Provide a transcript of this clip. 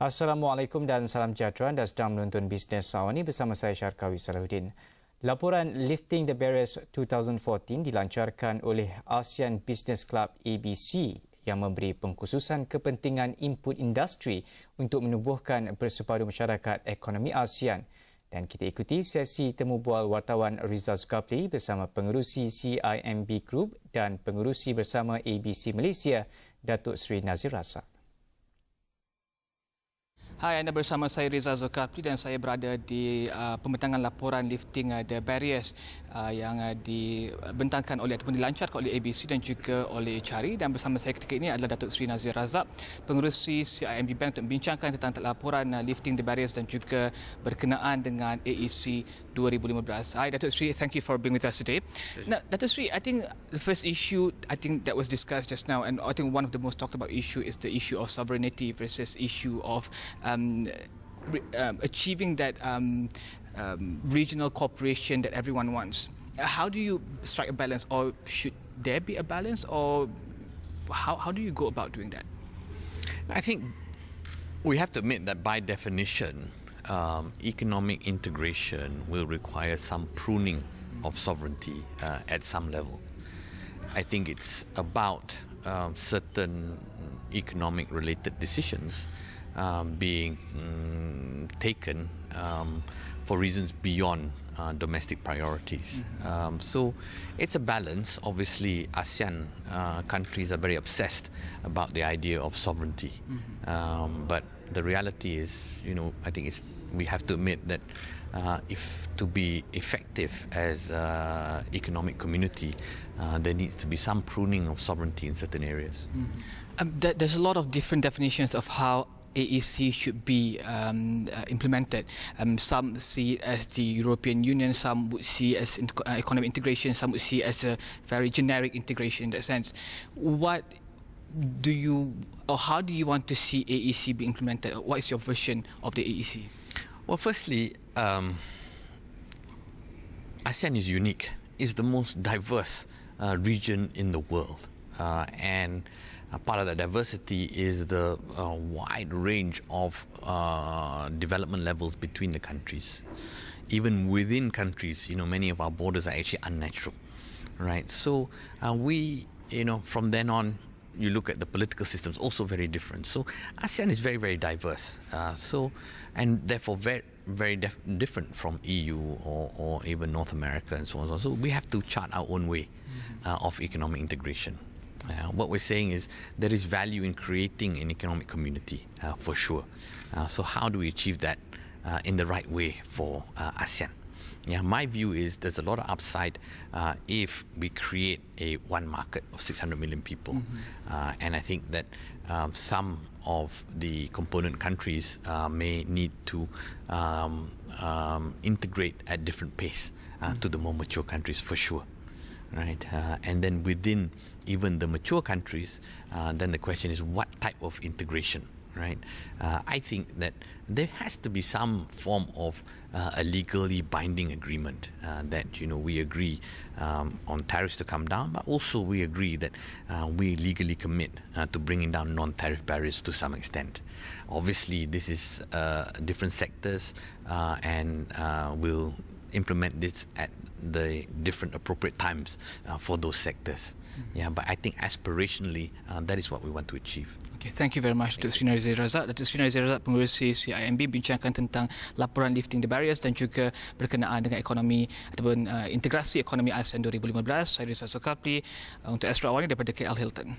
Assalamualaikum dan salam sejahtera. Anda sedang menonton Bisnes Awal ini bersama saya Syarkawi Salahuddin. Laporan Lifting The Barriers 2014 dilancarkan oleh Asean Business Club ABC yang memberi pengkhususan kepentingan input industri untuk menubuhkan bersepadu masyarakat ekonomi ASEAN. Dan kita ikuti sesi temubual wartawan Rizal Zulkaply bersama pengerusi CIMB Group dan pengerusi bersama ABC Malaysia, Datuk Seri Nazir Razak. Hai, anda bersama saya Rizal Zulkaply dan saya berada di pembentangan laporan Lifting The Barriers yang dibentangkan oleh ataupun dilancarkan oleh ABC dan juga oleh CARI, dan bersama saya ketika ini adalah Datuk Seri Nazir Razak, pengerusi CIMB Bank, untuk membincangkan tentang laporan Lifting The Barriers dan juga berkenaan dengan AEC 2015. Hi Datuk Seri, thank you for being with us today. Now, Datuk Seri, I think the first issue that was discussed just now, and I think one of the most talked about issue is the issue of sovereignty versus issue of achieving that regional cooperation that everyone wants. How do you strike a balance, or should there be a balance, or how do you go about doing that? I think we have to admit that by definition, economic integration will require some pruning of sovereignty at some level. I think it's about certain economic related decisions being taken for reasons beyond domestic priorities. So it's a balance. Obviously, ASEAN countries are very obsessed about the idea of sovereignty. But the reality is, I think we have to admit that if to be effective as an economic community, there needs to be some pruning of sovereignty in certain areas. There's a lot of different definitions of how AEC should be implemented. Some see it as the European Union, some would see it as economic integration, some would see it as a very generic integration in that sense. What do you, or how do you want to see AEC be implemented? What is your version of the AEC? Well, firstly, ASEAN is unique. It's the most diverse region in the world. And part of that diversity is the wide range of development levels between the countries. Even within countries, many of our borders are actually unnatural, right? So we, from then on, you look at the political systems, also very different. So ASEAN is very, very diverse. And therefore very different from EU or even North America and so on. So we have to chart our own way of economic integration. What we're saying is there is value in creating an economic community, for sure. So how do we achieve that in the right way for ASEAN? My view is there's a lot of upside if we create a one market of 600 million people. And I think that some of the component countries may need to integrate at different pace to the more mature countries, for sure. Right, and then within even the mature countries, then the question is what type of integration, right? I think that there has to be some form of a legally binding agreement that we agree on tariffs to come down, but also we agree that we legally commit to bringing down non-tariff barriers to some extent. Obviously, this is different sectors, and we'll implement this at the different appropriate times for those sectors. But I think aspirationally, that is what we want to achieve. Okay, thank you very much, Datuk Seri Nazir Razak. Datuk Seri Nazir Razak, pengerusi CIMB, bincangkan tentang laporan Lifting the Barriers dan juga berkenaan dengan ekonomi ataupun integrasi ekonomi ASEAN 2015. Saya Rizal Zulkaply untuk Astro Awal daripada KL Hilton.